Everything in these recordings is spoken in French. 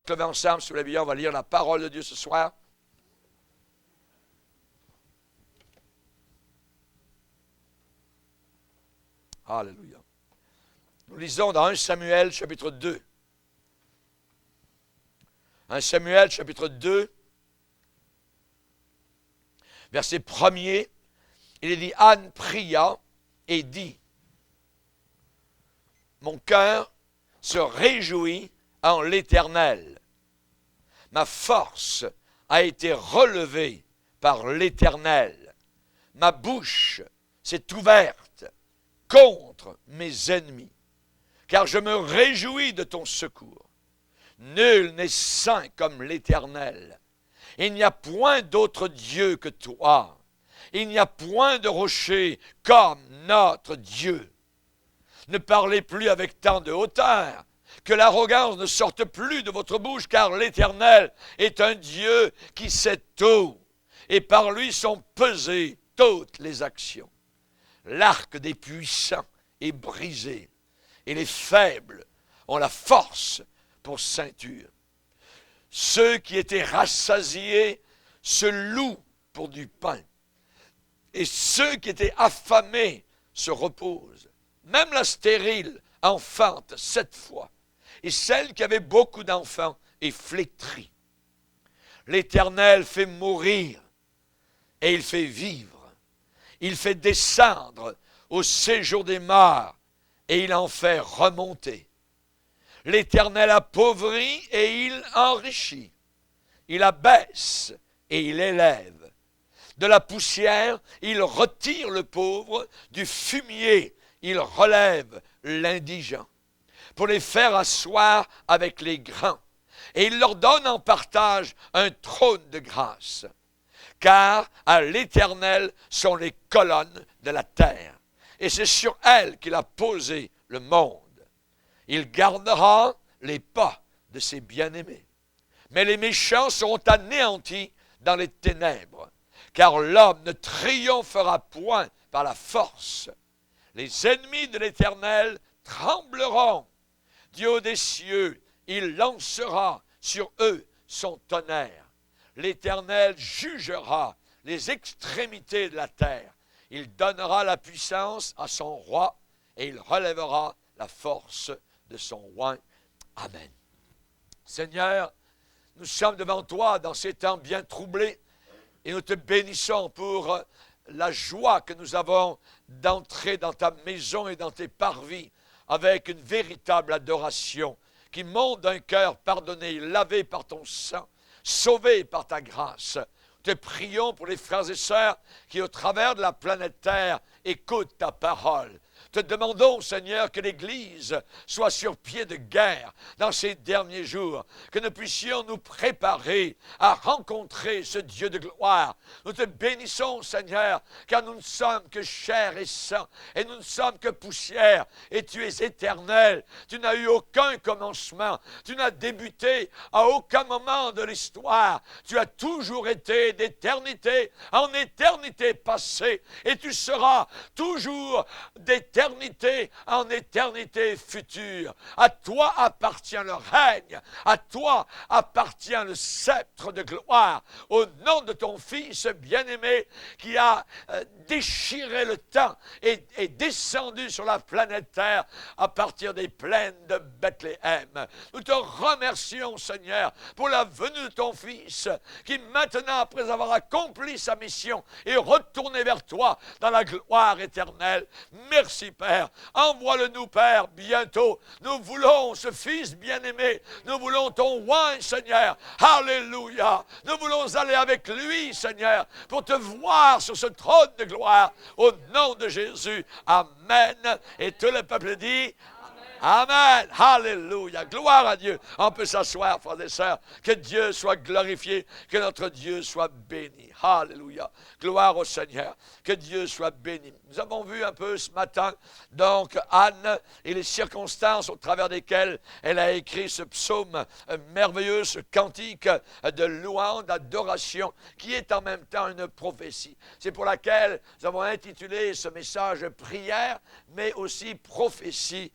Levez ensemble, si vous l'avez bien, on va lire la parole de Dieu ce soir. Alléluia. Nous lisons dans 1 Samuel, chapitre 2. 1 Samuel, chapitre 2, verset 1er, il est dit, Anne pria et dit, mon cœur se réjouit en l'Éternel. Ma force a été relevée par l'Éternel. Ma bouche s'est ouverte contre mes ennemis, car je me réjouis de ton secours. Nul n'est saint comme l'Éternel. Il n'y a point d'autre Dieu que toi. Il n'y a point de rocher comme notre Dieu. Ne parlez plus avec tant de hauteur, que l'arrogance ne sorte plus de votre bouche, car l'Éternel est un Dieu qui sait tout, et par lui sont pesées toutes les actions. L'arc des puissants est brisé, et les faibles ont la force pour ceinture. Ceux qui étaient rassasiés se louent pour du pain, et ceux qui étaient affamés se reposent. Même la stérile enfante 7 fois, et celle qui avait beaucoup d'enfants est flétrie. L'Éternel fait mourir, et il fait vivre. Il fait descendre au séjour des morts, et il en fait remonter. L'Éternel appauvrit et il enrichit. Il abaisse et il élève. De la poussière, il retire le pauvre. Du fumier, il relève l'indigent. Pour les faire asseoir avec les grands. Et il leur donne en partage un trône de grâce. Car à l'Éternel sont les colonnes de la terre. Et c'est sur elles qu'il a posé le monde. Il gardera les pas de ses bien-aimés. Mais les méchants seront anéantis dans les ténèbres, car l'homme ne triomphera point par la force. Les ennemis de l'Éternel trembleront. Du haut des cieux, il lancera sur eux son tonnerre. L'Éternel jugera les extrémités de la terre. Il donnera la puissance à son roi et il relèvera la force de son roi. Amen. Seigneur, nous sommes devant toi dans ces temps bien troublés et nous te bénissons pour la joie que nous avons d'entrer dans ta maison et dans tes parvis avec une véritable adoration qui monte d'un cœur pardonné, lavé par ton sang, sauvé par ta grâce. Te prions pour les frères et sœurs qui, au travers de la planète Terre, écoutent ta parole. Te demandons, Seigneur, que l'Église soit sur pied de guerre dans ces derniers jours, que nous puissions nous préparer à rencontrer ce Dieu de gloire. Nous te bénissons, Seigneur, car nous ne sommes que chair et sang, et nous ne sommes que poussière, et tu es éternel. Tu n'as eu aucun commencement, tu n'as débuté à aucun moment de l'histoire. Tu as toujours été d'éternité en éternité passée, et tu seras toujours d'éternité en éternité future. À toi appartient le règne, à toi appartient le sceptre de gloire, au nom de ton Fils bien-aimé qui a déchiré le temps et est descendu sur la planète Terre à partir des plaines de Bethléem. Nous te remercions, Seigneur, pour la venue de ton Fils qui maintenant, après avoir accompli sa mission, est retourné vers toi dans la gloire éternelle. Merci, Père. Envoie-le-nous, Père, bientôt. Nous voulons ce Fils bien-aimé. Nous voulons ton roi, Seigneur. Alléluia. Nous voulons aller avec lui, Seigneur, pour te voir sur ce trône de gloire. Au nom de Jésus. Amen. Et tout le peuple dit... Amen. Alléluia. Gloire à Dieu. On peut s'asseoir, frères et sœurs. Que Dieu soit glorifié. Que notre Dieu soit béni. Alléluia. Gloire au Seigneur. Que Dieu soit béni. Nous avons vu un peu ce matin, donc, Anne et les circonstances au travers desquelles elle a écrit ce psaume merveilleux, ce cantique de louange, d'adoration, qui est en même temps une prophétie. C'est pour laquelle nous avons intitulé ce message prière, mais aussi prophétie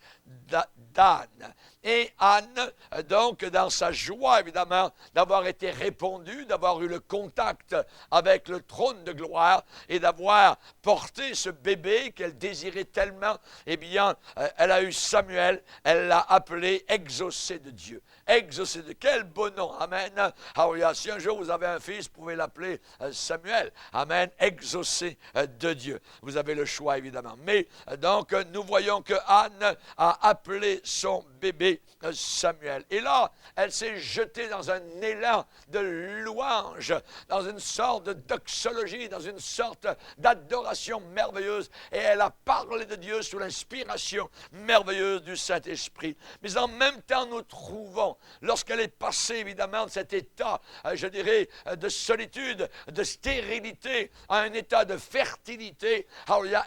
d'Anne. Et Anne, donc, dans sa joie, évidemment, d'avoir été répondue, d'avoir eu le contact avec le trône de gloire et d'avoir porté ce bébé qu'elle désirait tellement, eh bien, elle a eu Samuel, elle l'a appelé exaucé de Dieu. Exaucé de quel beau nom, amen. Alléluia. Si un jour vous avez un fils, vous pouvez l'appeler Samuel, amen, exaucé de Dieu. Vous avez le choix, évidemment. Mais donc, nous voyons que Anne a appelé son bébé Samuel. Et là, elle s'est jetée dans un élan de louange, dans une sorte de doxologie, dans une sorte d'adoration merveilleuse. Et elle a parlé de Dieu sous l'inspiration merveilleuse du Saint-Esprit. Mais en même temps, nous trouvons, lorsqu'elle est passée évidemment de cet état, je dirais, de solitude, de stérilité, à un état de fertilité,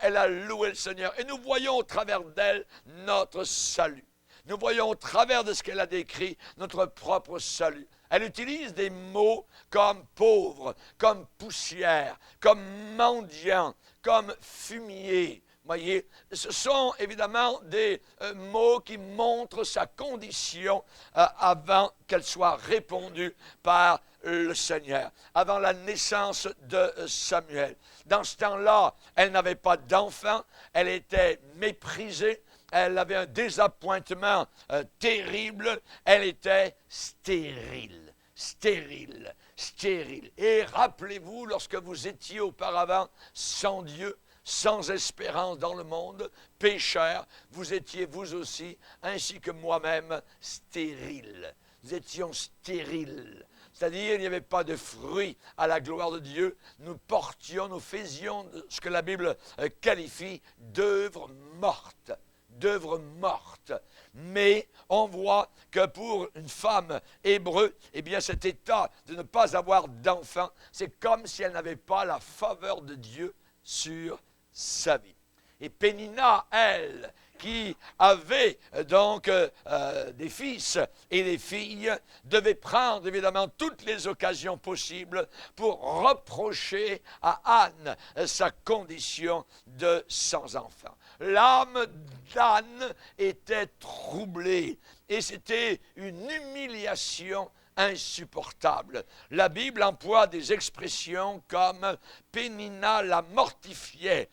elle a loué le Seigneur. Et nous voyons au travers d'elle notre salut. Nous voyons au travers de ce qu'elle a décrit notre propre salut. Elle utilise des mots comme pauvre, comme poussière, comme mendiant, comme fumier. Voyez, ce sont évidemment des mots qui montrent sa condition avant qu'elle soit répondue par le Seigneur, avant la naissance de Samuel. Dans ce temps-là, elle n'avait pas d'enfant, elle était méprisée, elle avait un désappointement terrible, elle était stérile, stérile, stérile. Et rappelez-vous, lorsque vous étiez auparavant sans Dieu, sans espérance dans le monde, pécheur, vous étiez vous aussi, ainsi que moi-même, stérile. Nous étions stériles. C'est-à-dire, il n'y avait pas de fruits à la gloire de Dieu. Nous portions, nous faisions ce que la Bible qualifie d'œuvres mortes. D'œuvres mortes. Mais on voit que pour une femme hébreu, eh bien cet état de ne pas avoir d'enfant, c'est comme si elle n'avait pas la faveur de Dieu sur sa vie. Et Pénina, elle, qui avait donc des fils et des filles, devait prendre évidemment toutes les occasions possibles pour reprocher à Anne sa condition de sans enfant. L'âme d'Anne était troublée et c'était une humiliation insupportable. La Bible emploie des expressions comme Pénina la mortifiait,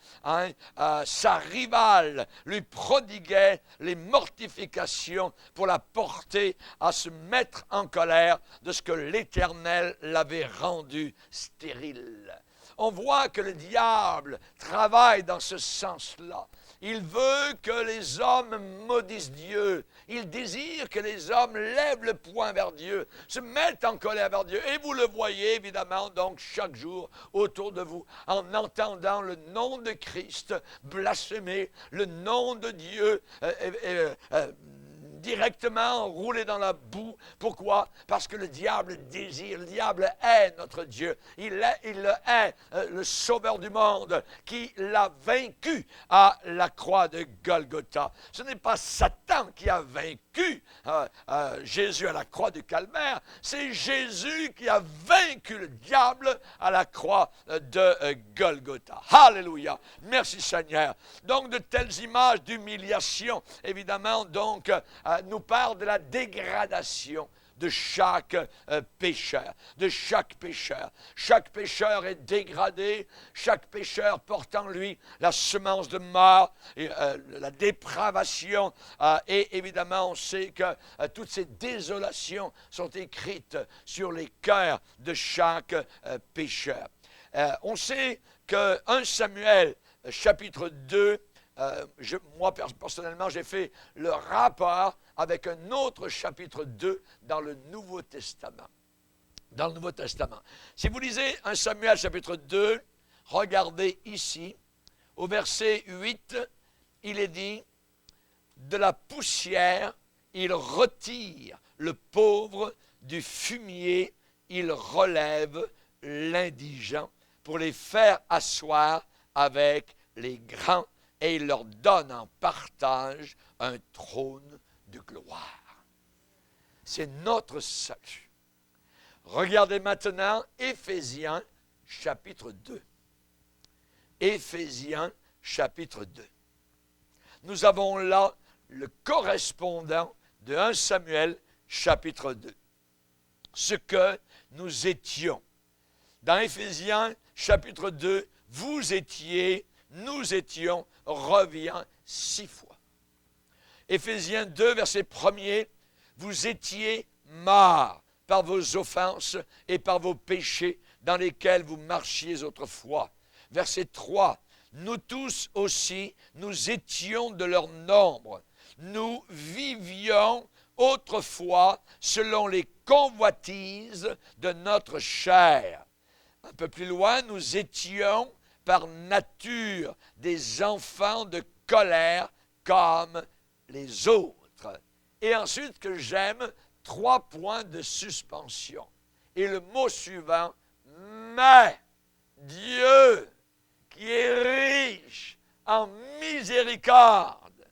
sa rivale lui prodiguait les mortifications pour la porter à se mettre en colère de ce que l'Éternel l'avait rendue stérile. On voit que le diable travaille dans ce sens-là. Il veut que les hommes maudissent Dieu. Il désire que les hommes lèvent le poing vers Dieu, se mettent en colère vers Dieu. Et vous le voyez évidemment donc chaque jour autour de vous, en entendant le nom de Christ blasphémer, le nom de Dieu directement roulé dans la boue. Pourquoi? Parce que le diable désire, le diable hait notre Dieu. Il le hait, le sauveur du monde, qui l'a vaincu à la croix de Golgotha. Ce n'est pas Satan qui a vaincu Jésus à la croix du Calvaire, c'est Jésus qui a vaincu le diable à la croix de Golgotha. Alléluia! Merci Seigneur. Donc de telles images d'humiliation, évidemment, donc, nous parle de la dégradation de chaque pécheur, de chaque pécheur. Chaque pécheur est dégradé, chaque pécheur porte en lui la semence de mort, et, la dépravation, et évidemment on sait que toutes ces désolations sont écrites sur les cœurs de chaque pécheur. On sait que 1 Samuel chapitre 2, moi personnellement j'ai fait le rapport avec un autre chapitre 2 dans le Nouveau Testament. Dans le Nouveau Testament. Si vous lisez 1 Samuel chapitre 2, regardez ici, au verset 8, il est dit, « De la poussière, il retire le pauvre, du fumier, il relève l'indigent. pour les faire asseoir avec les grands, et il leur donne en partage un trône de gloire. C'est notre salut. Regardez maintenant Éphésiens chapitre 2. Éphésiens chapitre 2. Nous avons là le correspondant de 1 Samuel chapitre 2. Ce que nous étions. Dans Éphésiens chapitre 2, vous étiez, nous étions, revient 6 fois. Éphésiens 2, verset 1er, vous étiez morts par vos offenses et par vos péchés dans lesquels vous marchiez autrefois. Verset 3, nous tous aussi, nous étions de leur nombre. Nous vivions autrefois selon les convoitises de notre chair. Un peu plus loin, nous étions par nature des enfants de colère comme les autres. Et ensuite, que j'aime, 3 points de suspension. Et le mot suivant, mais Dieu, qui est riche en miséricorde,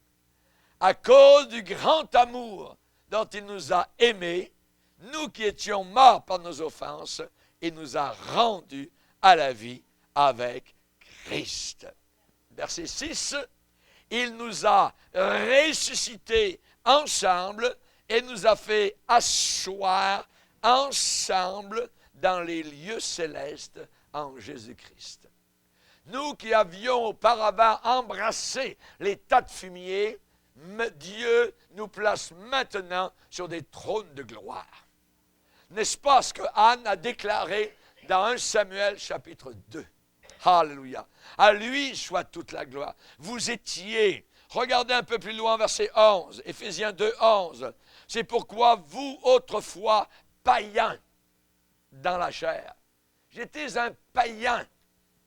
à cause du grand amour dont il nous a aimés, nous qui étions morts par nos offenses, il nous a rendus à la vie avec Christ. Verset 6, il nous a ressuscités ensemble et nous a fait asseoir ensemble dans les lieux célestes en Jésus-Christ. Nous qui avions auparavant embrassé les tas de fumier, Dieu nous place maintenant sur des trônes de gloire. N'est-ce pas ce que Anne a déclaré dans 1 Samuel chapitre 2? Alléluia. À lui soit toute la gloire. Vous étiez, regardez un peu plus loin, verset 11, Éphésiens 2, 11. C'est pourquoi vous, autrefois, païens dans la chair. J'étais un païen.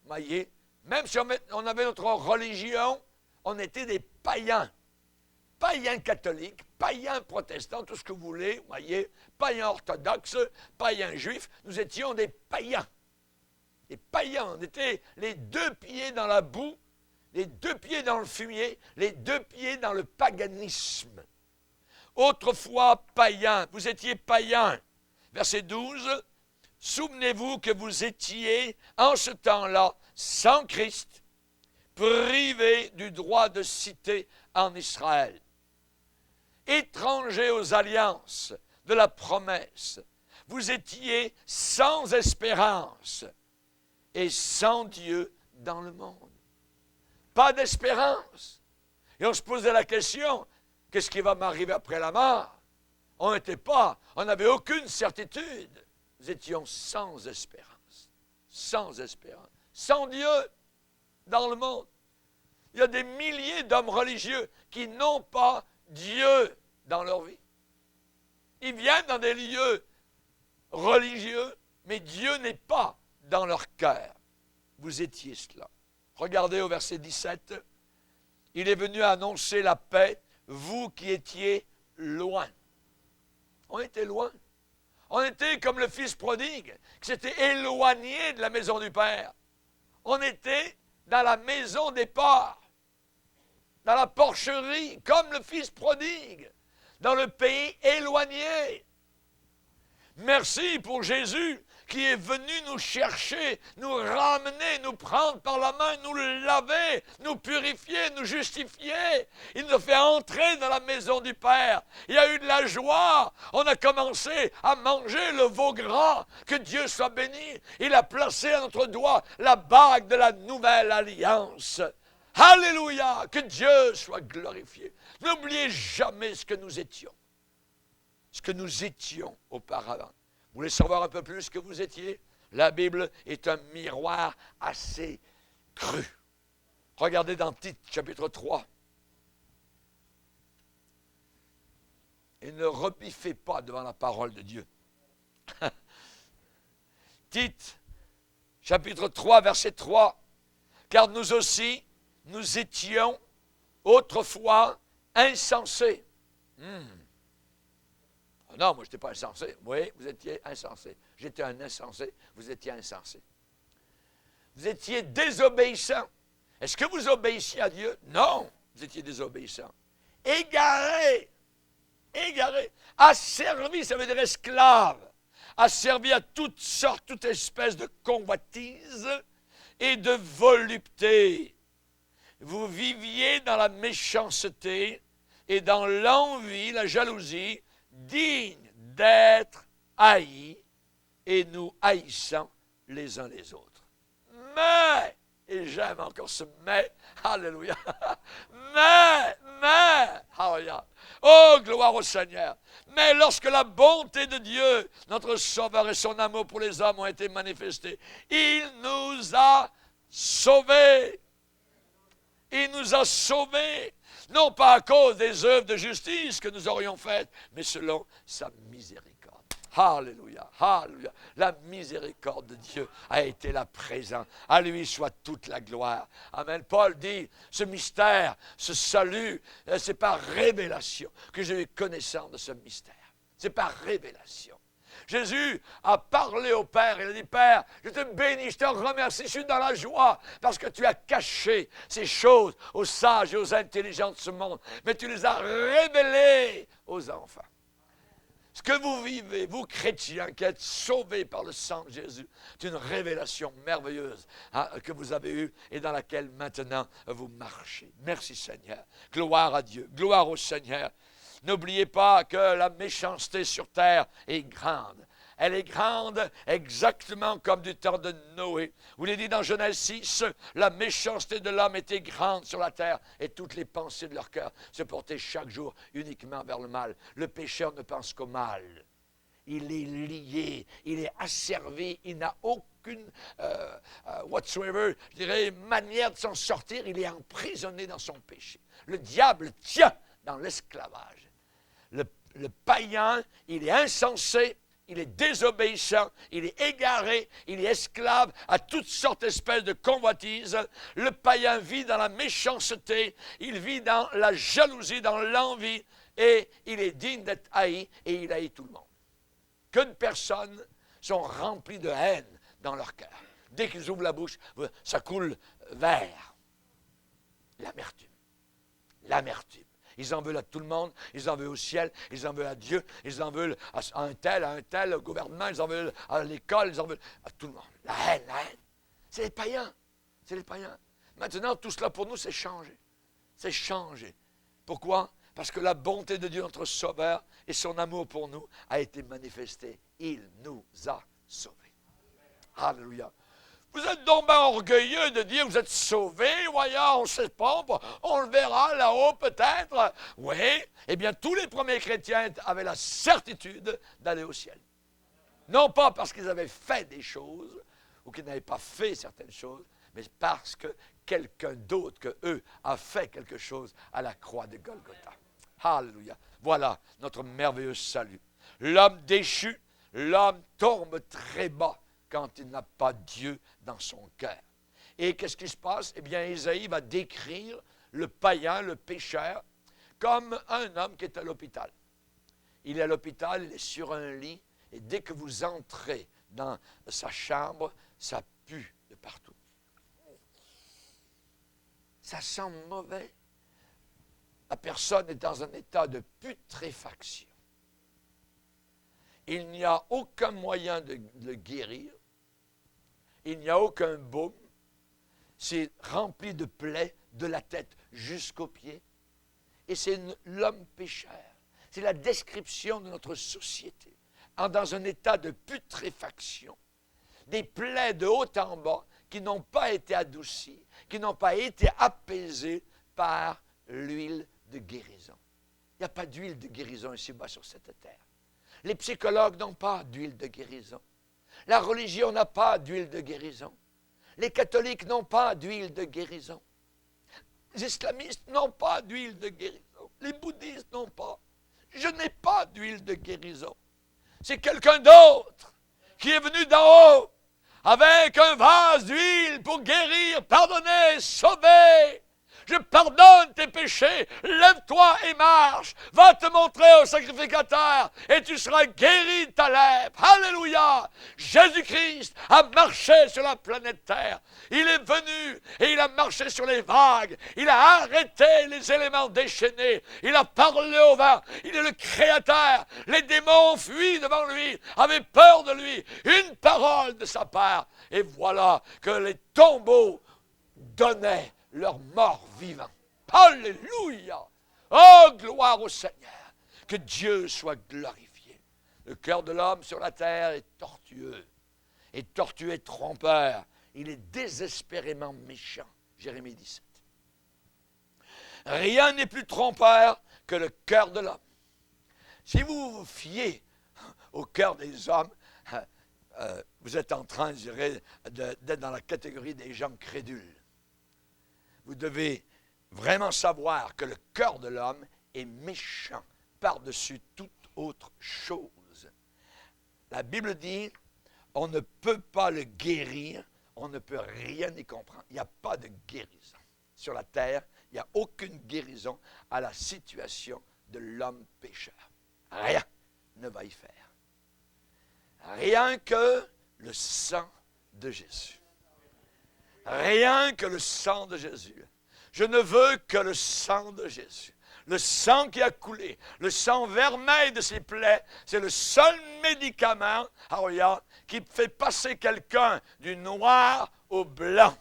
Voyez, même si on avait notre religion, on était des païens. Païens catholiques, païens protestants, tout ce que vous voulez, voyez, païens orthodoxes, païens juifs, nous étions des païens. Des païens, on était les 2 pieds dans la boue, les 2 pieds dans le fumier, les 2 pieds dans le paganisme. Autrefois païens, vous étiez païens. Verset 12, souvenez-vous que vous étiez en ce temps-là sans Christ, privés du droit de cité en Israël, étrangers aux alliances de la promesse. Vous étiez sans espérance et sans Dieu dans le monde. Pas d'espérance. Et on se posait la question, qu'est-ce qui va m'arriver après la mort? On n'avait aucune certitude. Nous étions sans espérance. Sans espérance. Sans Dieu dans le monde. Il y a des milliers d'hommes religieux qui n'ont pas Dieu dans leur vie. Ils viennent dans des lieux religieux, mais Dieu n'est pas dans leur cœur. Vous étiez cela. Regardez au verset 17. Il est venu annoncer la paix, vous qui étiez loin. On était loin. On était comme le fils prodigue, qui s'était éloigné de la maison du Père. On était dans la maison des porcs, dans la porcherie, comme le fils prodigue, dans le pays éloigné. Merci pour Jésus qui est venu nous chercher, nous ramener, nous prendre par la main, nous laver, nous purifier, nous justifier. Il nous fait entrer dans la maison du Père. Il y a eu de la joie. On a commencé à manger le veau gras. Que Dieu soit béni. Il a placé à notre doigt la bague de la nouvelle alliance. Alléluia! Que Dieu soit glorifié. N'oubliez jamais ce que nous étions. Ce que nous étions auparavant. Vous voulez savoir un peu plus ce que vous étiez? La Bible est un miroir assez cru. Regardez dans Tite, chapitre 3. Et ne rebiffez pas devant la parole de Dieu. Tite, chapitre 3, verset 3. Car nous aussi, nous étions autrefois insensés. Non, moi, je n'étais pas insensé. Oui, vous étiez insensé. J'étais un insensé, vous étiez insensé. Vous étiez désobéissants. Est-ce que vous obéissiez à Dieu? Non, vous étiez désobéissants. Égarés. Égarés. Asservis, ça veut dire esclave. Asservis à toutes sortes, toute espèce de convoitise et de volupté. Vous viviez dans la méchanceté et dans l'envie, la jalousie, digne d'être haïs, et nous haïssons les uns les autres. Mais, et j'aime encore ce mais, alléluia, mais, alléluia, oh, gloire au Seigneur. Mais lorsque la bonté de Dieu, notre Sauveur et son amour pour les hommes ont été manifestés, il nous a sauvés. Il nous a sauvés, non pas à cause des œuvres de justice que nous aurions faites, mais selon sa miséricorde. Alléluia, alléluia. La miséricorde de Dieu a été là présent. À lui soit toute la gloire. Amen. Paul dit, ce mystère, ce salut, c'est par révélation que j'ai eu connaissance de ce mystère. C'est par révélation. Jésus a parlé au Père, il a dit, Père, je te bénis, je te remercie, je suis dans la joie, parce que tu as caché ces choses aux sages et aux intelligents de ce monde, mais tu les as révélées aux enfants. Ce que vous vivez, vous chrétiens, qui êtes sauvés par le sang de Jésus, c'est une révélation merveilleuse que vous avez eue et dans laquelle maintenant vous marchez. Merci Seigneur. Gloire à Dieu, gloire au Seigneur. N'oubliez pas que la méchanceté sur terre est grande. Elle est grande exactement comme du temps de Noé. Vous l'avez dit dans Genèse 6, la méchanceté de l'homme était grande sur la terre et toutes les pensées de leur cœur se portaient chaque jour uniquement vers le mal. Le pécheur ne pense qu'au mal. Il est lié, il est asservi, il n'a aucune whatsoever, je dirais, manière de s'en sortir. Il est emprisonné dans son péché. Le diable tient dans l'esclavage. Le païen, il est insensé, il est désobéissant, il est égaré, il est esclave à toutes sortes d'espèces de convoitises. Le païen vit dans la méchanceté, il vit dans la jalousie, dans l'envie, et il est digne d'être haï, et il haït tout le monde. Que de personnes sont remplies de haine dans leur cœur. Dès qu'ils ouvrent la bouche, ça coule vers l'amertume. L'amertume. Ils en veulent à tout le monde, ils en veulent au ciel, ils en veulent à Dieu, ils en veulent à un tel, au gouvernement, ils en veulent à l'école, ils en veulent à tout le monde. La haine. C'est les païens. C'est les païens. Maintenant, tout cela pour nous, c'est changé. C'est changé. Pourquoi? Parce que la bonté de Dieu, notre Sauveur, et son amour pour nous a été manifesté. Il nous a sauvés. Alléluia. Vous êtes donc bien orgueilleux de dire que vous êtes sauvés, voyons, on ne sait pas, on le verra là-haut peut-être. Oui, eh bien tous les premiers chrétiens avaient la certitude d'aller au ciel. Non pas parce qu'ils avaient fait des choses, ou qu'ils n'avaient pas fait certaines choses, mais parce que quelqu'un d'autre que eux a fait quelque chose à la croix de Golgotha. Alléluia. Voilà notre merveilleux salut. L'homme déchu, l'homme tombe très bas quand il n'a pas Dieu dans son cœur. Et qu'est-ce qui se passe? Eh bien, Isaïe va décrire le païen, le pécheur, comme un homme qui est à l'hôpital. Il est à l'hôpital, il est sur un lit, et dès que vous entrez dans sa chambre, ça pue de partout. Ça sent mauvais. La personne est dans un état de putréfaction. Il n'y a aucun moyen de le guérir. Il n'y a aucun baume. C'est rempli de plaies de la tête jusqu'aux pieds. Et c'est l'homme pécheur. C'est la description de notre société. Dans un état de putréfaction. Des plaies de haut en bas qui n'ont pas été adoucies, qui n'ont pas été apaisées par l'huile de guérison. Il n'y a pas d'huile de guérison ici-bas sur cette terre. Les psychologues n'ont pas d'huile de guérison. La religion n'a pas d'huile de guérison. Les catholiques n'ont pas d'huile de guérison. Les islamistes n'ont pas d'huile de guérison. Les bouddhistes n'ont pas. Je n'ai pas d'huile de guérison. C'est quelqu'un d'autre qui est venu d'en haut avec un vase d'huile pour guérir, pardonner, sauver. je pardonne tes péchés, lève-toi et marche, va te montrer au sacrificateur et tu seras guéri de ta lèpre. Alléluia! Jésus-Christ a marché sur la planète Terre. Il est venu et il a marché sur les vagues. Il a arrêté les éléments déchaînés. Il a parlé au vent. Il est le Créateur. Les démons fuient devant lui, avaient peur de lui. Une parole de sa part. Et voilà que les tombeaux donnaient leur mort vivant. Alléluia! Oh, gloire au Seigneur! Que Dieu soit glorifié. Le cœur de l'homme sur la terre est tortueux. Et tortueux et trompeur. Il est désespérément méchant. Jérémie 17. Rien n'est plus trompeur que le cœur de l'homme. Si vous vous fiez au cœur des hommes, vous êtes en train, je dirais, d'être dans la catégorie des gens crédules. Vous devez vraiment savoir que le cœur de l'homme est méchant par-dessus toute autre chose. La Bible dit, on ne peut pas le guérir, on ne peut rien y comprendre. Il n'y a pas de guérison. Sur la terre, il n'y a aucune guérison à la situation de l'homme pécheur. Rien ne va y faire. Rien que le sang de Jésus. Rien que le sang de Jésus. Je ne veux que le sang de Jésus. Le sang qui a coulé, le sang vermeil de ses plaies, c'est le seul médicament, qui fait passer quelqu'un du noir au blanc.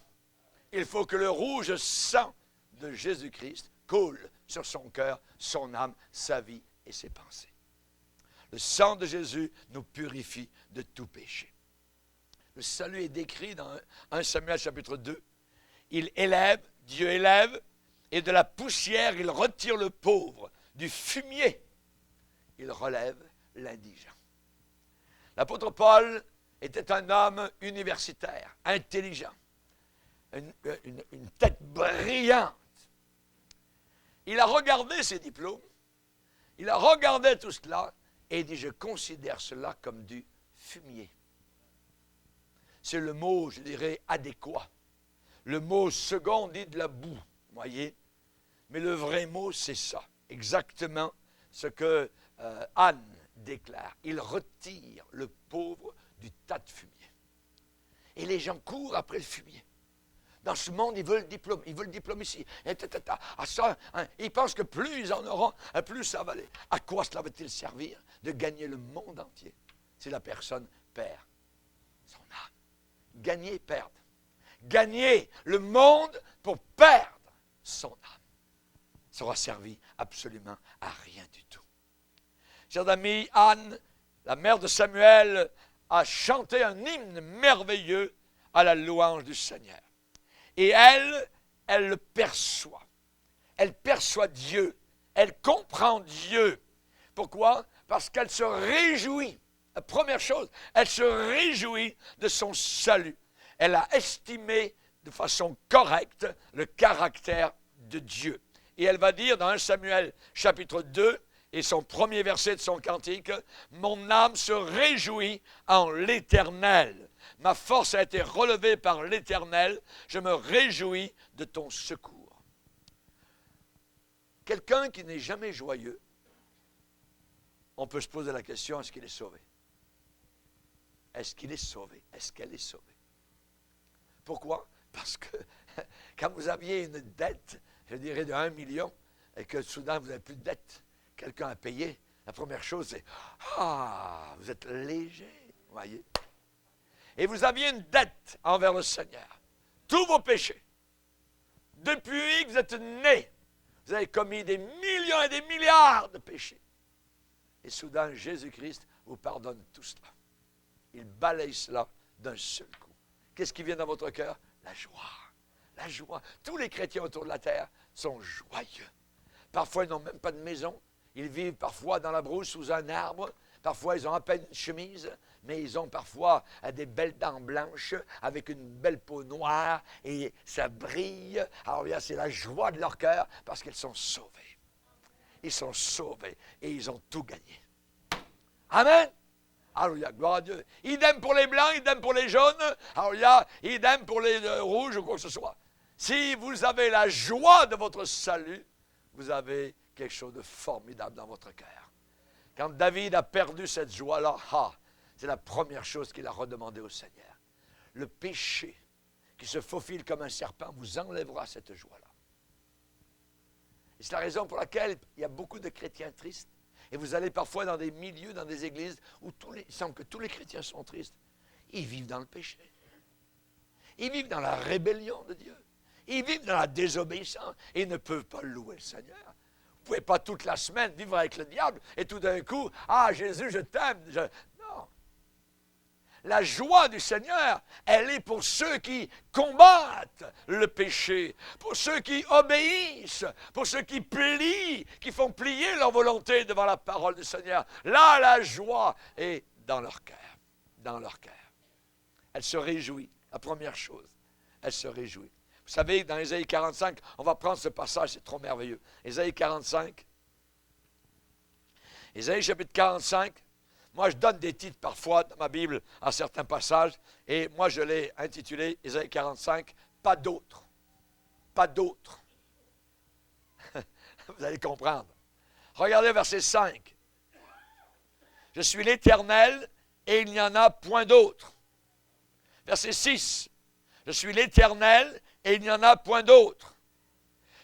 Il faut que le rouge sang de Jésus-Christ coule sur son cœur, son âme, sa vie et ses pensées. Le sang de Jésus nous purifie de tout péché. Le salut est décrit dans 1 Samuel chapitre 2. Il élève, Dieu élève, et de la poussière, il retire le pauvre. Du fumier, il relève l'indigent. L'apôtre Paul était un homme universitaire, intelligent, une tête brillante. Il a regardé ses diplômes, il a regardé tout cela, et il dit, je considère cela comme du fumier. C'est le mot, je dirais, adéquat. Le mot second dit de la boue, voyez. Mais le vrai mot, c'est ça, exactement ce que Anne déclare. Il retire le pauvre du tas de fumier. Et les gens courent après le fumier. Dans ce monde, ils veulent le diplôme. Ils veulent le diplôme ici. Ils pensent que plus ils en auront, plus ça va aller. À quoi cela va-t-il servir de gagner le monde entier si la personne perd son âme? Gagner, perdre. Gagner le monde pour perdre son âme. Ça aura servi absolument à rien du tout. Chers amis, Anne, la mère de Samuel, a chanté un hymne merveilleux à la louange du Seigneur. Et elle le perçoit. Elle perçoit Dieu. Elle comprend Dieu. Pourquoi? Parce qu'elle se réjouit. La première chose, elle se réjouit de son salut. Elle a estimé de façon correcte le caractère de Dieu. Et elle va dire dans 1 Samuel chapitre 2, et son premier verset de son cantique, « Mon âme se réjouit en l'Éternel. Ma force a été relevée par l'Éternel. Je me réjouis de ton secours. » Quelqu'un qui n'est jamais joyeux, on peut se poser la question, est-ce qu'il est sauvé? Est-ce qu'il est sauvé? Est-ce qu'elle est sauvée? Pourquoi? Parce que quand vous aviez une dette, je dirais de 1 million, et que soudain vous n'avez plus de dette, quelqu'un a payé, la première chose c'est « Ah, vous êtes léger, voyez. » Et vous aviez une dette envers le Seigneur. Tous vos péchés. Depuis que vous êtes né, vous avez commis des millions et des milliards de péchés. Et soudain, Jésus-Christ vous pardonne tout cela. Il balaye cela d'un seul coup. Qu'est-ce qui vient dans votre cœur? La joie. La joie. Tous les chrétiens autour de la terre sont joyeux. Parfois, ils n'ont même pas de maison. Ils vivent parfois dans la brousse sous un arbre. Parfois, ils ont à peine une chemise, mais ils ont parfois des belles dents blanches avec une belle peau noire et ça brille. Alors, bien, c'est la joie de leur cœur parce qu'ils sont sauvés. Ils sont sauvés et ils ont tout gagné. Amen. Alléluia, gloire à Dieu. Idem pour les blancs, idem pour les jaunes. Alléluia, idem pour les rouges ou quoi que ce soit. Si vous avez la joie de votre salut, vous avez quelque chose de formidable dans votre cœur. Quand David a perdu cette joie-là, c'est la première chose qu'il a redemandé au Seigneur. Le péché qui se faufile comme un serpent vous enlèvera cette joie-là. Et c'est la raison pour laquelle il y a beaucoup de chrétiens tristes. Et vous allez parfois dans des milieux, dans des églises, où il semble que tous les chrétiens sont tristes. Ils vivent dans le péché. Ils vivent dans la rébellion de Dieu. Ils vivent dans la désobéissance et ils ne peuvent pas louer le Seigneur. Vous ne pouvez pas toute la semaine vivre avec le diable et tout d'un coup, Jésus, je t'aime. Non. La joie du Seigneur, elle est pour ceux qui combattent le péché, pour ceux qui obéissent, pour ceux qui plient, qui font plier leur volonté devant la parole du Seigneur. Là, la joie est dans leur cœur. Dans leur cœur. Elle se réjouit. La première chose, elle se réjouit. Vous savez, dans Ésaïe 45, on va prendre ce passage, c'est trop merveilleux. Ésaïe 45. Ésaïe chapitre 45. Moi, je donne des titres parfois dans ma Bible à certains passages, et moi, je l'ai intitulé, Ésaïe 45, « Pas d'autre ». Pas d'autre. Vous allez comprendre. Regardez verset 5. « Je suis l'Éternel, et il n'y en a point d'autre. » Verset 6. « Je suis l'Éternel, et il n'y en a point d'autre. »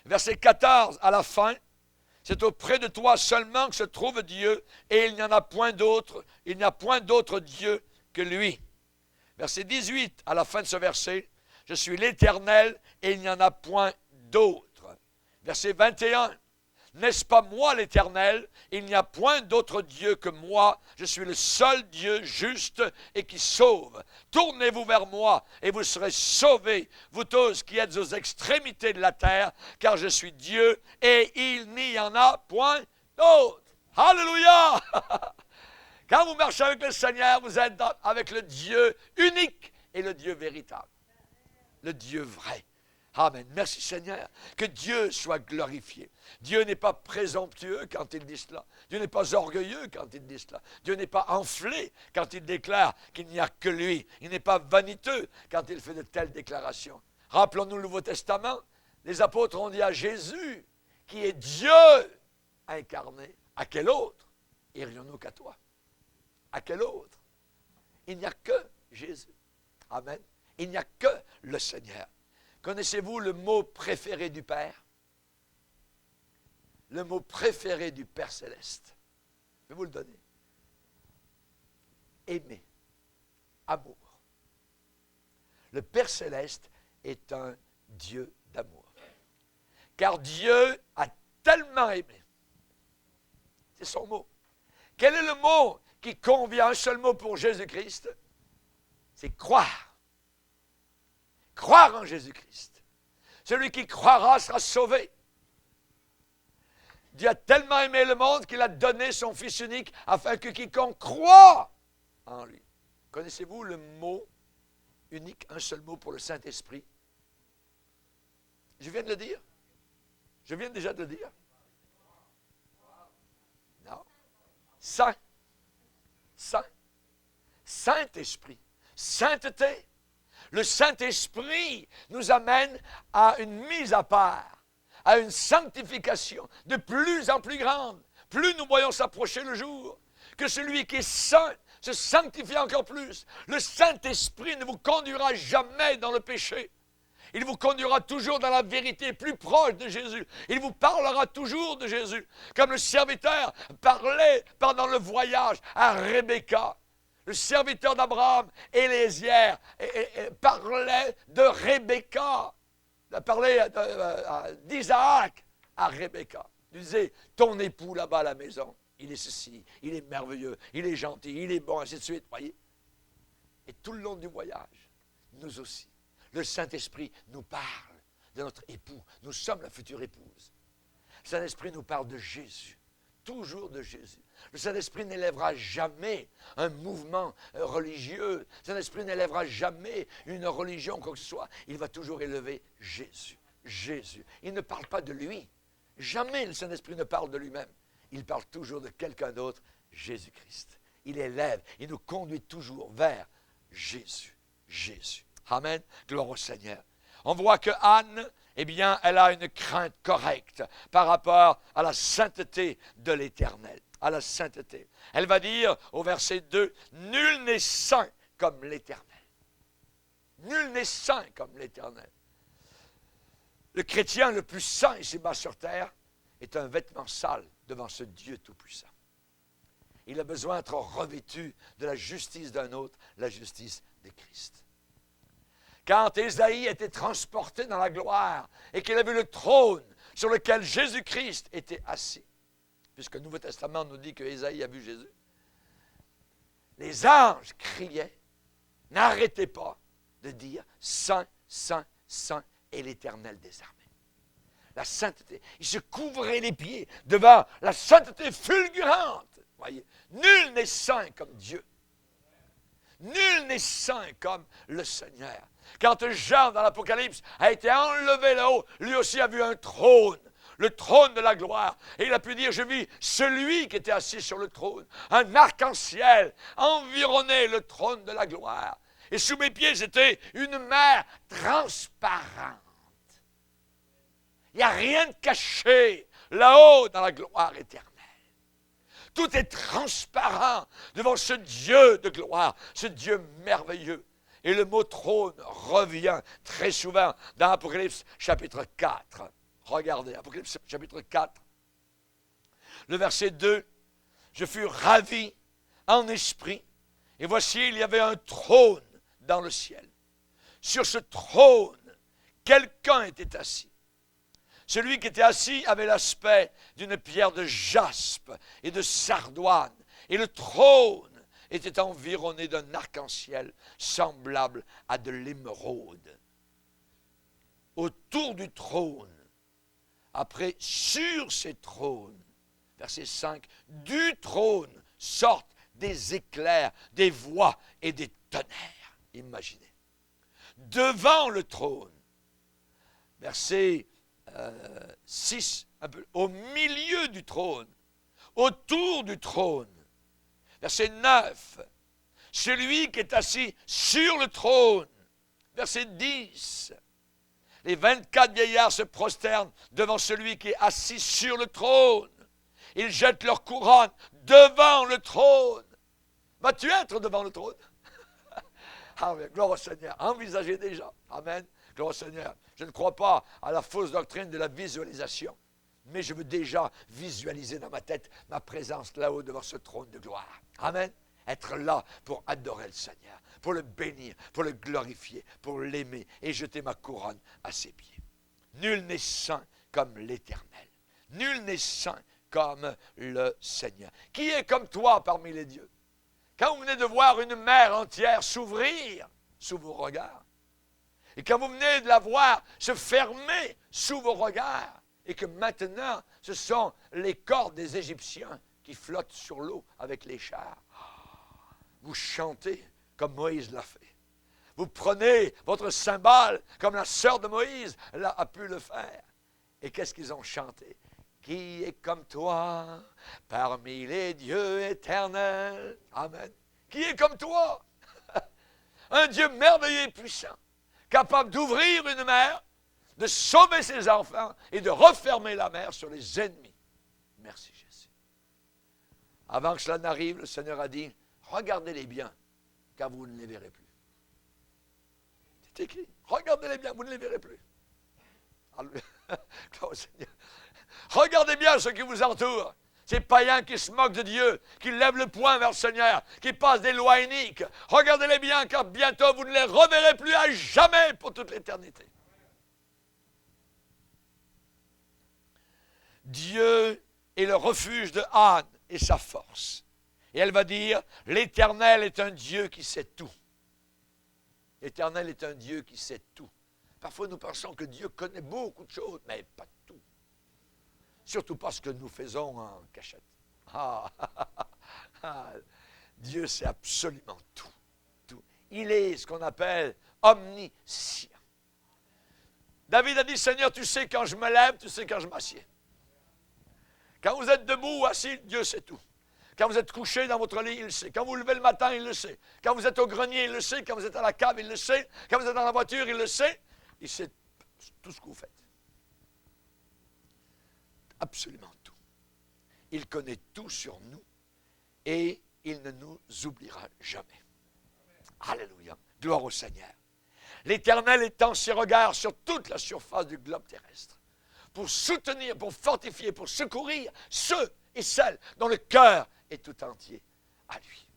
Verset 14, à la fin. C'est auprès de toi seulement que se trouve Dieu, et il n'y en a point d'autre, il n'y a point d'autre Dieu que lui. Verset 18, à la fin de ce verset, je suis l'Éternel, et il n'y en a point d'autre. Verset 21, n'est-ce pas moi l'Éternel, il n'y a point d'autre Dieu que moi, je suis le seul Dieu juste et qui sauve. Tournez-vous vers moi et vous serez sauvés, vous tous qui êtes aux extrémités de la terre, car je suis Dieu et il n'y en a point d'autre. Alléluia! Quand vous marchez avec le Seigneur, vous êtes avec le Dieu unique et le Dieu véritable, le Dieu vrai. Amen. Merci Seigneur. Que Dieu soit glorifié. Dieu n'est pas présomptueux quand il dit cela. Dieu n'est pas orgueilleux quand il dit cela. Dieu n'est pas enflé quand il déclare qu'il n'y a que lui. Il n'est pas vaniteux quand il fait de telles déclarations. Rappelons-nous le Nouveau Testament. Les apôtres ont dit à Jésus, qui est Dieu incarné. À quel autre irions-nous qu'à toi? À quel autre? Il n'y a que Jésus. Amen. Il n'y a que le Seigneur. Connaissez-vous le mot préféré du Père? Le mot préféré du Père Céleste. Je vais vous le donner. Aimer. Amour. Le Père Céleste est un Dieu d'amour. Car Dieu a tellement aimé. C'est son mot. Quel est le mot qui convient, un seul mot pour Jésus-Christ? C'est croire. Croire en Jésus-Christ. Celui qui croira sera sauvé. Dieu a tellement aimé le monde qu'il a donné son Fils unique afin que quiconque croit en lui. Connaissez-vous le mot unique, un seul mot pour le Saint-Esprit? Je viens de le dire. Je viens déjà de le dire. Non. Saint. Saint. Saint-Esprit. Sainteté. Le Saint-Esprit nous amène à une mise à part, à une sanctification de plus en plus grande. Plus nous voyons s'approcher le jour, que celui qui est saint se sanctifie encore plus. Le Saint-Esprit ne vous conduira jamais dans le péché. Il vous conduira toujours dans la vérité, plus proche de Jésus. Il vous parlera toujours de Jésus. Comme le serviteur parlait pendant le voyage à Rebecca. Le serviteur d'Abraham, Élézière, parlait de Rebecca, parlait d'Isaac à Rebecca. Il disait, ton époux là-bas à la maison, il est ceci, il est merveilleux, il est gentil, il est bon, ainsi de suite, voyez. Et tout le long du voyage, nous aussi, le Saint-Esprit nous parle de notre époux. Nous sommes la future épouse. Le Saint-Esprit nous parle de Jésus, toujours de Jésus. Le Saint-Esprit n'élèvera jamais un mouvement religieux. Le Saint-Esprit n'élèvera jamais une religion, quoi que ce soit. Il va toujours élever Jésus. Jésus. Il ne parle pas de lui. Jamais le Saint-Esprit ne parle de lui-même. Il parle toujours de quelqu'un d'autre, Jésus-Christ. Il élève, il nous conduit toujours vers Jésus. Jésus. Amen. Gloire au Seigneur. on voit que Anne, eh bien, elle a une crainte correcte par rapport à la sainteté de l'Éternel. À la sainteté. Elle va dire au verset 2, « Nul n'est saint comme l'Éternel. » Nul n'est saint comme l'Éternel. Le chrétien le plus saint ici-bas sur terre est un vêtement sale devant ce Dieu tout-puissant. Il a besoin d'être revêtu de la justice d'un autre, la justice de Christ. Quand Ésaïe était transporté dans la gloire et qu'il a vu le trône sur lequel Jésus-Christ était assis, puisque le Nouveau Testament nous dit que Ésaïe a vu Jésus, les anges criaient, n'arrêtez pas de dire « Saint, Saint, Saint est l'Éternel des armées ». La sainteté. Ils se couvraient les pieds devant la sainteté fulgurante. Voyez, nul n'est saint comme Dieu. Nul n'est saint comme le Seigneur. Quand Jean, dans l'Apocalypse, a été enlevé là-haut, lui aussi a vu un trône, le trône de la gloire. Et il a pu dire, je vis celui qui était assis sur le trône, un arc-en-ciel, environné le trône de la gloire. Et sous mes pieds, c'était une mer transparente. Il n'y a rien de caché là-haut dans la gloire éternelle. Tout est transparent devant ce Dieu de gloire, ce Dieu merveilleux. Et le mot trône revient très souvent dans Apocalypse chapitre 4. Regardez, Apocalypse chapitre 4, le verset 2. « Je fus ravi en esprit, et voici, il y avait un trône dans le ciel. Sur ce trône, quelqu'un était assis. Celui qui était assis avait l'aspect d'une pierre de jaspe et de sardoine, et le trône était environné d'un arc-en-ciel semblable à de l'émeraude. Autour du trône, après, sur ces trônes, verset 5, du trône sortent des éclairs, des voix et des tonnerres. Imaginez. Devant le trône, verset 6, un peu, au milieu du trône, autour du trône, verset 9, celui qui est assis sur le trône, verset 10, les 24 vieillards se prosternent devant celui qui est assis sur le trône. Ils jettent leur couronne devant le trône. Vas-tu être devant le trône? Amen. Gloire au Seigneur. Envisagez déjà. Amen. Gloire au Seigneur. Je ne crois pas à la fausse doctrine de la visualisation. Mais je veux déjà visualiser dans ma tête ma présence là-haut devant ce trône de gloire. Amen. Être là pour adorer le Seigneur, pour le bénir, pour le glorifier, pour l'aimer et jeter ma couronne à ses pieds. Nul n'est saint comme l'Éternel. Nul n'est saint comme le Seigneur. Qui est comme toi parmi les dieux? Quand vous venez de voir une mer entière s'ouvrir sous vos regards, et quand vous venez de la voir se fermer sous vos regards, et que maintenant, ce sont les cordes des Égyptiens qui flottent sur l'eau avec les chars, vous chantez comme Moïse l'a fait. Vous prenez votre cymbale comme la sœur de Moïse a pu le faire. Et qu'est-ce qu'ils ont chanté? Qui est comme toi parmi les dieux éternels? Amen. Qui est comme toi? Un Dieu merveilleux et puissant, capable d'ouvrir une mer, de sauver ses enfants et de refermer la mer sur les ennemis. Merci Jésus. Avant que cela n'arrive, le Seigneur a dit, regardez-les bien, car vous ne les verrez plus. C'est écrit, regardez-les bien, vous ne les verrez plus. Gloire au Seigneur. Regardez bien ceux qui vous entourent. Ces païens qui se moquent de Dieu, qui lèvent le poing vers le Seigneur, qui passent des lois iniques. Regardez-les bien, car bientôt vous ne les reverrez plus à jamais pour toute l'éternité. Dieu est le refuge de Anne et sa force. Et elle va dire, l'Éternel est un Dieu qui sait tout. L'Éternel est un Dieu qui sait tout. Parfois nous pensons que Dieu connaît beaucoup de choses, mais pas tout. Surtout pas ce que nous faisons en cachette. Dieu sait absolument tout, tout. Il est ce qu'on appelle omniscient. David a dit, Seigneur, tu sais quand je me lève, tu sais quand je m'assieds. Quand vous êtes debout ou assis, Dieu sait tout. Quand vous êtes couché dans votre lit, il le sait. Quand vous vous levez le matin, il le sait. Quand vous êtes au grenier, il le sait. Quand vous êtes à la cave, il le sait. Quand vous êtes dans la voiture, il le sait. Il sait tout ce que vous faites. Absolument tout. Il connaît tout sur nous et il ne nous oubliera jamais. Alléluia. Gloire au Seigneur. L'Éternel étend ses regards sur toute la surface du globe terrestre pour soutenir, pour fortifier, pour secourir ceux et celles dont le cœur est tout entier à lui.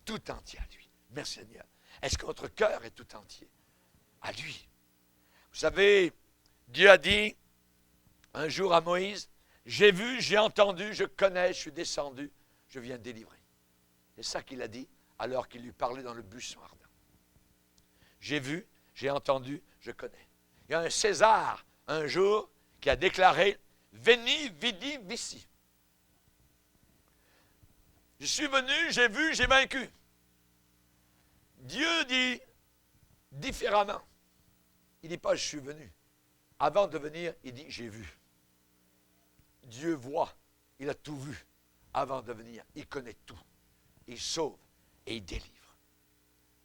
Tout entier à lui. Merci Seigneur. Est-ce que votre cœur est tout entier à lui? Vous savez, Dieu a dit un jour à Moïse, j'ai vu, j'ai entendu, je connais, je suis descendu, je viens délivrer. C'est ça qu'il a dit alors qu'il lui parlait dans le buisson ardent. J'ai vu, j'ai entendu, je connais. Il y a un César, un jour, qui a déclaré « Veni, vidi, vici ». Je suis venu, j'ai vu, j'ai vaincu. Dieu dit différemment. Il ne dit pas « je suis venu ». Avant de venir, il dit « j'ai vu ». Dieu voit, il a tout vu avant de venir. Il connaît tout. Il sauve et il délivre.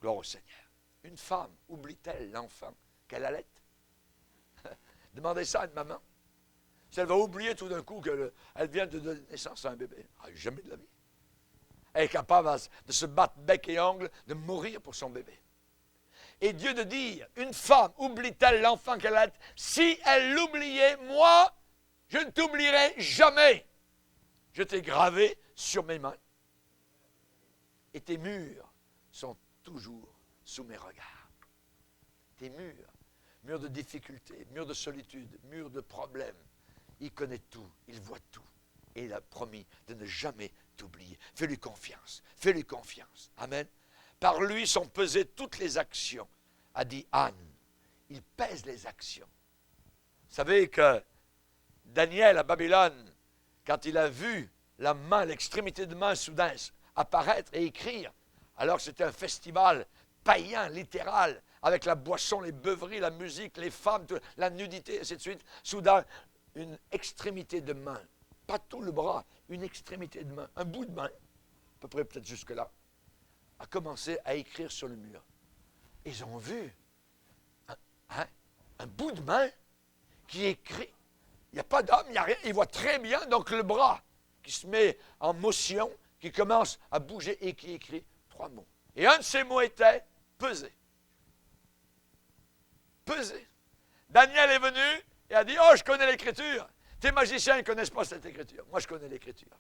Gloire au Seigneur. Une femme oublie-t-elle l'enfant qu'elle allait? Demandez ça à une maman. Si elle va oublier tout d'un coup qu'elle vient de donner naissance à un bébé, jamais de la vie. Elle est capable de se battre bec et ongle, de mourir pour son bébé. Et Dieu de dire, une femme oublie-t-elle l'enfant qu'elle a? Si elle l'oubliait, moi, je ne t'oublierai jamais. Je t'ai gravé sur mes mains. Et tes murs sont toujours sous mes regards. Tes murs, murs de difficultés, murs de solitude, murs de problèmes. Il connaît tout, il voit tout. Et il a promis de ne jamais t'oublier. Fais-lui confiance, fais-lui confiance. Amen. Par lui sont pesées toutes les actions, a dit Anne. Il pèse les actions. Vous savez que Daniel à Babylone, quand il a vu la main, l'extrémité de main soudain apparaître et écrire, alors que c'était un festival païen, littéral, avec la boisson, les beuveries, la musique, les femmes, la nudité, et ainsi de suite, soudain, une extrémité de main, pas tout le bras, une extrémité de main, un bout de main, à peu près peut-être jusque-là, a commencé à écrire sur le mur. Ils ont vu un bout de main qui écrit. Il n'y a pas d'homme, il n'y a rien. Ils voient très bien, donc le bras qui se met en motion, qui commence à bouger et qui écrit 3 mots. Et un de ces mots était peser. Peser. Daniel est venu et a dit, oh, je connais l'écriture. Tes magiciens ne connaissent pas cette écriture. Moi, je connais l'écriture.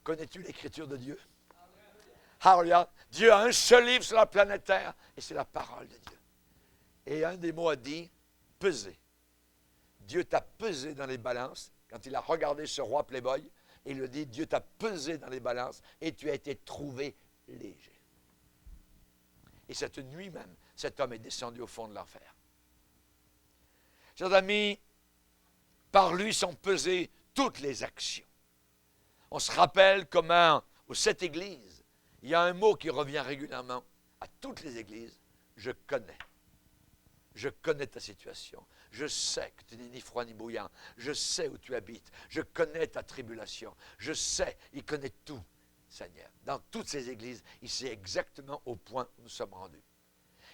Connais-tu l'écriture de Dieu? Alléluia. Dieu a un seul livre sur la planète Terre et c'est la parole de Dieu. Et un des mots a dit, peser. Dieu t'a pesé dans les balances quand il a regardé ce roi playboy et il lui dit, Dieu t'a pesé dans les balances et tu as été trouvé léger. Et cette nuit même, cet homme est descendu au fond de l'enfer. Chers amis, par lui sont pesées toutes les actions. On se rappelle comment, aux 7 églises, il y a un mot qui revient régulièrement à toutes les églises, je connais. Je connais ta situation. Je sais que tu n'es ni froid ni bouillant. Je sais où tu habites. Je connais ta tribulation. Je sais, il connaît tout, Seigneur. Dans toutes ces églises, il sait exactement au point où nous sommes rendus.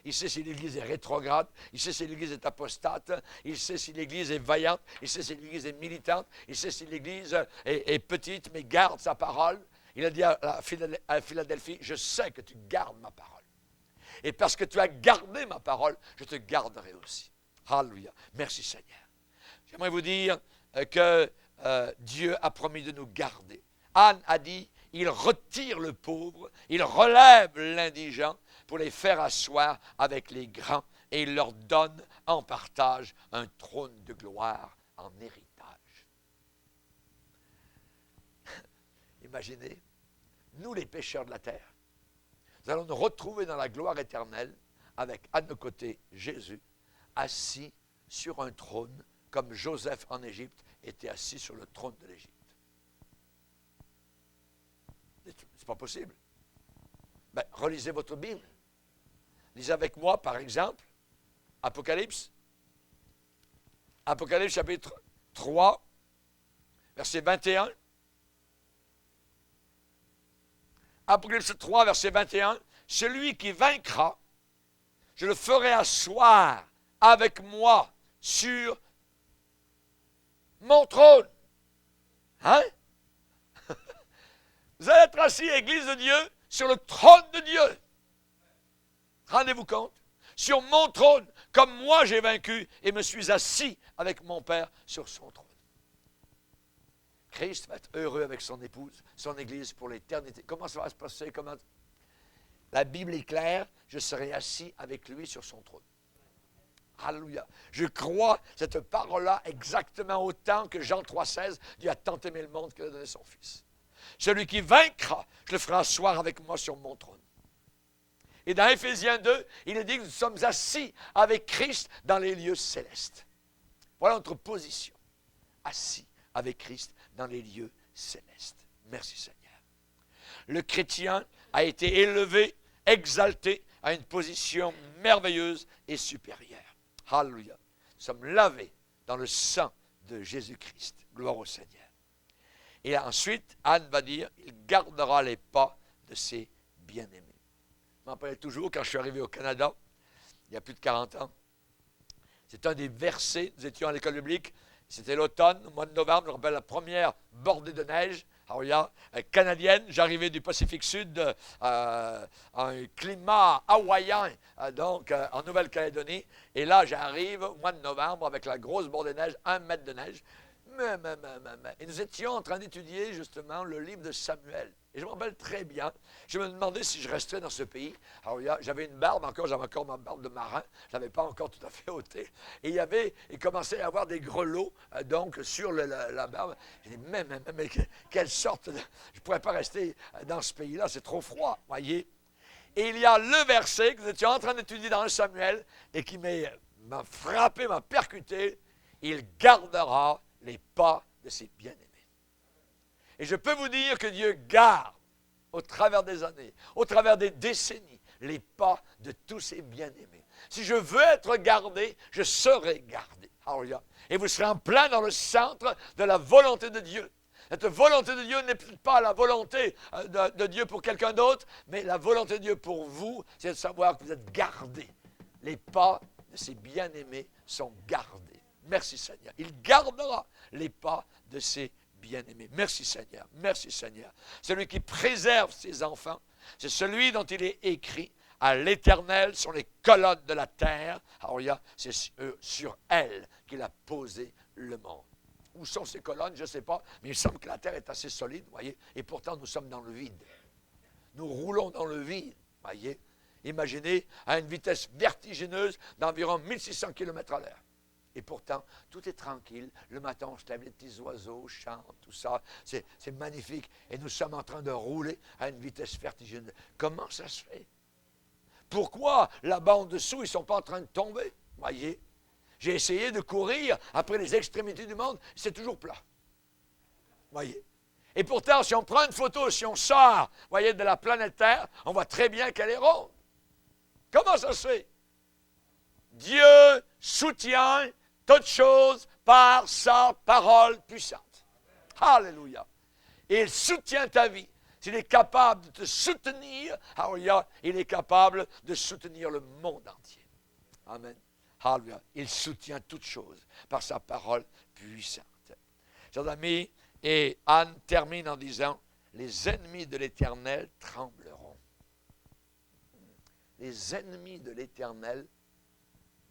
Il sait si l'église est rétrograde. Il sait si l'église est apostate. Il sait si l'église est vaillante. Il sait si l'église est militante. Il sait si l'église est petite, mais garde sa parole. Il a dit à Philadelphie, je sais que tu gardes ma parole. Et parce que tu as gardé ma parole, je te garderai aussi. Alléluia. Merci Seigneur. J'aimerais vous dire que Dieu a promis de nous garder. Anne a dit, il retire le pauvre, il relève l'indigent pour les faire asseoir avec les grands et il leur donne en partage un trône de gloire en héritage. Imaginez, nous les pécheurs de la terre, nous allons nous retrouver dans la gloire éternelle avec à nos côtés Jésus, assis sur un trône comme Joseph en Égypte était assis sur le trône de l'Égypte. C'est pas possible. Ben, relisez votre Bible. Lisez avec moi, par exemple, Apocalypse. Apocalypse chapitre 3, verset 21. Apocalypse 3, verset 21. Celui qui vaincra, je le ferai asseoir avec moi sur mon trône. Hein? Vous allez être assis, Église de Dieu, sur le trône de Dieu. Rendez-vous compte? Sur mon trône, comme moi j'ai vaincu et me suis assis avec mon Père sur son trône. Christ va être heureux avec son épouse, son Église pour l'éternité. Comment ça va se passer? La Bible est claire, je serai assis avec lui sur son trône. Alléluia. Je crois cette parole-là exactement autant que Jean 3,16, Dieu a tant aimé le monde qu'il a donné son Fils. Celui qui vaincra, je le ferai asseoir avec moi sur mon trône. Et dans Éphésiens 2, il est dit que nous sommes assis avec Christ dans les lieux célestes. Voilà notre position. Assis avec Christ dans les lieux célestes. Merci Seigneur. Le chrétien a été élevé, exalté à une position merveilleuse et supérieure. Alléluia. Nous sommes lavés dans le sang de Jésus-Christ. Gloire au Seigneur. Et ensuite, Anne va dire, il gardera les pas de ses bien-aimés. Je m'en rappelle toujours quand je suis arrivé au Canada, il y a plus de 40 ans. C'est un des versets, nous étions à l'école biblique, c'était l'automne, au mois de novembre, je me rappelle la première bordée de neige, canadienne, j'arrivais du Pacifique Sud, un climat hawaïen, donc en Nouvelle-Calédonie, et là j'arrive au mois de novembre avec la grosse bordée de neige, 1 mètre de neige, et nous étions en train d'étudier justement le livre de Samuel. Et je me rappelle très bien, je me demandais si je resterais dans ce pays. Alors j'avais une barbe encore, j'avais encore ma barbe de marin, je ne l'avais pas encore tout à fait ôtée. Et il commençait à y avoir des grelots donc sur la barbe. J'ai dit, mais quelle sorte de... Je ne pourrais pas rester dans ce pays-là, c'est trop froid, voyez. Et il y a le verset que nous étions en train d'étudier dans le Samuel et qui m'a frappé, m'a percuté. Il gardera les pas de ses bien-aimés. Et je peux vous dire que Dieu garde, au travers des années, au travers des décennies, les pas de tous ses bien-aimés. Si je veux être gardé, je serai gardé. Alléluia. Et vous serez en plein dans le centre de la volonté de Dieu. Cette volonté de Dieu n'est pas la volonté de Dieu pour quelqu'un d'autre, mais la volonté de Dieu pour vous, c'est de savoir que vous êtes gardés. Les pas de ses bien-aimés sont gardés. Merci Seigneur. Il gardera les pas de ses bien-aimés. Merci Seigneur. Merci Seigneur. Celui qui préserve ses enfants, c'est celui dont il est écrit à l'Éternel sont les colonnes de la terre. Alléluia. C'est sur elles qu'il a posé le monde. Où sont ces colonnes? Je ne sais pas, mais il semble que la terre est assez solide, voyez, et pourtant nous sommes dans le vide. Nous roulons dans le vide, voyez. Imaginez à une vitesse vertigineuse d'environ 1600 km à l'heure. Et pourtant, tout est tranquille. Le matin, on se lève, les petits oiseaux chantent, tout ça. C'est magnifique. Et nous sommes en train de rouler à une vitesse vertigineuse. Comment ça se fait? Pourquoi là-bas en dessous, ils ne sont pas en train de tomber? Voyez? J'ai essayé de courir après les extrémités du monde, c'est toujours plat. Voyez? Et pourtant, si on prend une photo, si on sort, voyez, de la planète Terre, on voit très bien qu'elle est ronde. Comment ça se fait? Dieu soutient toutes choses par sa parole puissante. Alléluia. Et il soutient ta vie. S'il est capable de te soutenir, alléluia, il est capable de soutenir le monde entier. Amen. Alléluia. Il soutient toutes choses par sa parole puissante. Chers amis, et Anne termine en disant, les ennemis de l'Éternel trembleront. Les ennemis de l'Éternel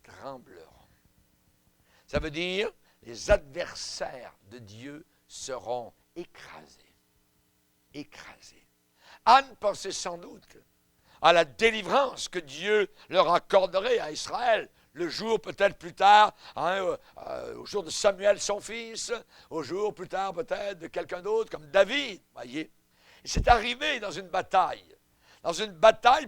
trembleront. Ça veut dire, les adversaires de Dieu seront écrasés. Écrasés. Anne pensait sans doute à la délivrance que Dieu leur accorderait à Israël, le jour peut-être plus tard, au jour de Samuel son fils, au jour plus tard peut-être de quelqu'un d'autre comme David, voyez. Et c'est arrivé dans une bataille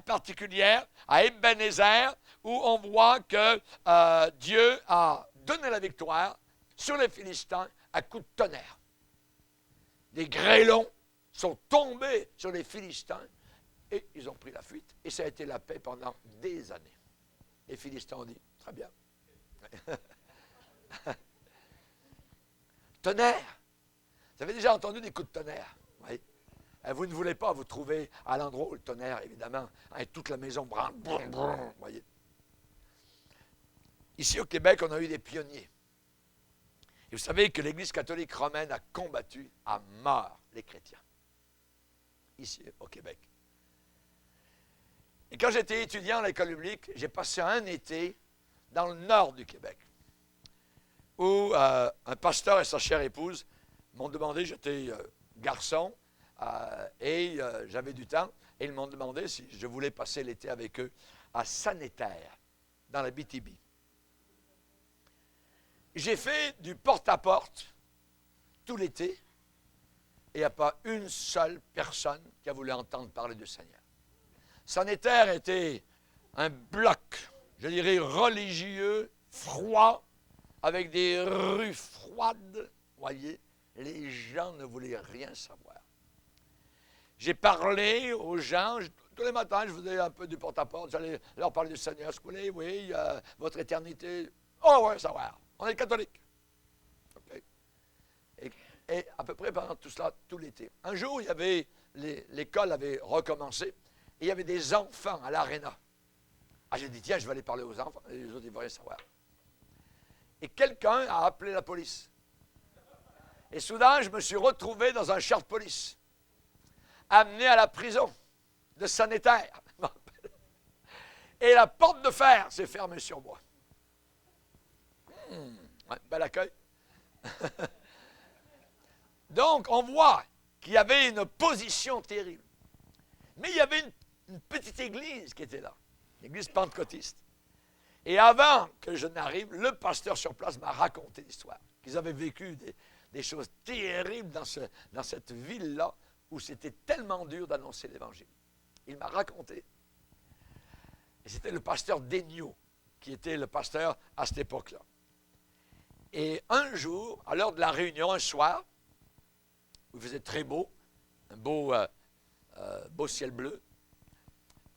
particulière à Ebenezer, où on voit que Dieu a donné la victoire sur les Philistins à coups de tonnerre. Les grêlons sont tombés sur les Philistins et ils ont pris la fuite. Et ça a été la paix pendant des années. Les Philistins ont dit, très bien. Tonnerre. Vous avez déjà entendu des coups de tonnerre? Oui. Vous ne voulez pas vous trouver à l'endroit où le tonnerre, évidemment, et toute la maison branle. Voyez. Ici au Québec, on a eu des pionniers. Et vous savez que l'Église catholique romaine a combattu à mort les chrétiens. Ici au Québec. Et quand j'étais étudiant à l'école biblique, j'ai passé un été dans le nord du Québec, où un pasteur et sa chère épouse m'ont demandé, j'étais garçon, et j'avais du temps, et ils m'ont demandé si je voulais passer l'été avec eux à Saint-Nétaire, dans la BTB. J'ai fait du porte-à-porte tout l'été, et il n'y a pas une seule personne qui a voulu entendre parler du Seigneur. Saint-Nétaire était un bloc, je dirais, religieux, froid, avec des rues froides. Voyez, les gens ne voulaient rien savoir. J'ai parlé aux gens, tous les matins, je faisais un peu du porte-à-porte, j'allais leur parler du Seigneur. Est-ce que vous voulez, oui, votre éternité. Oh, oui, savoir. On est catholique. Okay. Et à peu près pendant tout cela, tout l'été. Un jour, il y avait, l'école avait recommencé, et il y avait des enfants à l'aréna. Ah, j'ai dit, tiens, je vais aller parler aux enfants. Et les autres, ils ne vont rien savoir. Et quelqu'un a appelé la police. Et soudain, je me suis retrouvé dans un char de police, amené à la prison de Saint-Nétaire. Et la porte de fer s'est fermée sur moi. Ouais, bel accueil. Donc, on voit qu'il y avait une opposition terrible. Mais il y avait une petite église qui était là, l'église pentecôtiste. Et avant que je n'arrive, le pasteur sur place m'a raconté l'histoire. Qu'ils avaient vécu des choses terribles dans cette ville-là, où c'était tellement dur d'annoncer l'Évangile. Il m'a raconté. Et c'était le pasteur Daigneault, qui était le pasteur à cette époque-là. Et un jour, à l'heure de la réunion, un soir, où il faisait très beau, un beau ciel bleu,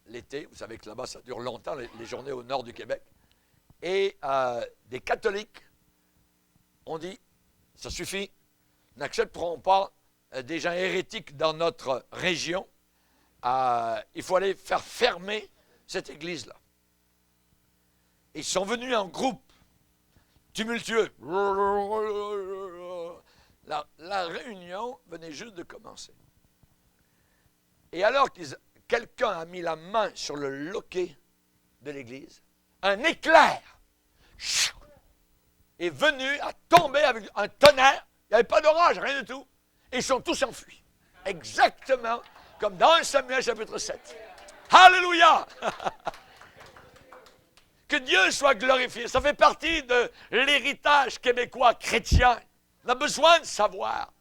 l'été, vous savez que là-bas, ça dure longtemps, les journées au nord du Québec, et des catholiques ont dit, ça suffit, n'accepterons pas des gens hérétiques dans notre région, il faut aller faire fermer cette église-là. Ils sont venus en groupe, tumultueux. La réunion venait juste de commencer. Et alors que quelqu'un a mis la main sur le loquet de l'église, un éclair est venu à tomber avec un tonnerre. Il n'y avait pas d'orage, rien du tout. Et ils sont tous enfuis. Exactement comme dans 1 Samuel chapitre 7. Alléluia! Que Dieu soit glorifié. Ça fait partie de l'héritage québécois chrétien. On a besoin de savoir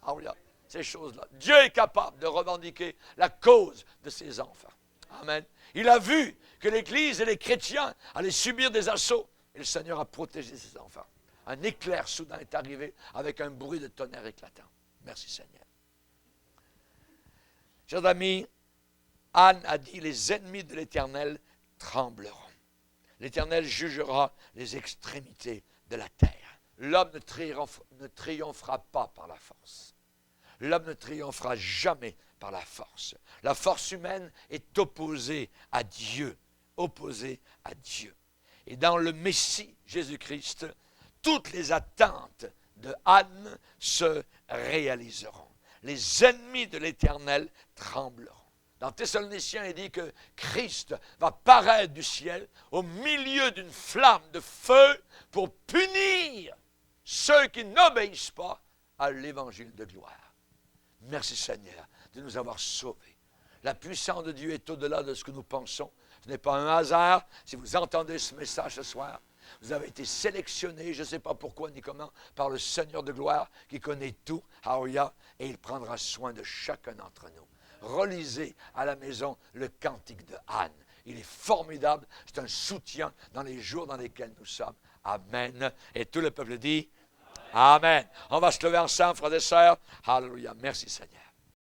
ces choses-là. Dieu est capable de revendiquer la cause de ses enfants. Amen. Il a vu que l'Église et les chrétiens allaient subir des assauts. Et le Seigneur a protégé ses enfants. Un éclair soudain est arrivé avec un bruit de tonnerre éclatant. Merci Seigneur. Chers amis, Anne a dit, les ennemis de l'Éternel trembleront. L'Éternel jugera les extrémités de la terre. L'homme ne triomphera pas par la force. L'homme ne triomphera jamais par la force. La force humaine est opposée à Dieu. Opposée à Dieu. Et dans le Messie, Jésus-Christ, toutes les attentes de Anne se réaliseront. Les ennemis de l'Éternel trembleront. Dans Thessaloniciens, il dit que Christ va paraître du ciel au milieu d'une flamme de feu pour punir ceux qui n'obéissent pas à l'évangile de gloire. Merci Seigneur de nous avoir sauvés. La puissance de Dieu est au-delà de ce que nous pensons. Ce n'est pas un hasard si vous entendez ce message ce soir. Vous avez été sélectionnés, je ne sais pas pourquoi ni comment, par le Seigneur de gloire qui connaît tout, et il prendra soin de chacun d'entre nous. Relisez à la maison le cantique de Anne. Il est formidable, c'est un soutien dans les jours dans lesquels nous sommes. Amen. Et tout le peuple dit Amen. On va se lever ensemble, frères et sœurs. Alléluia. Merci Seigneur.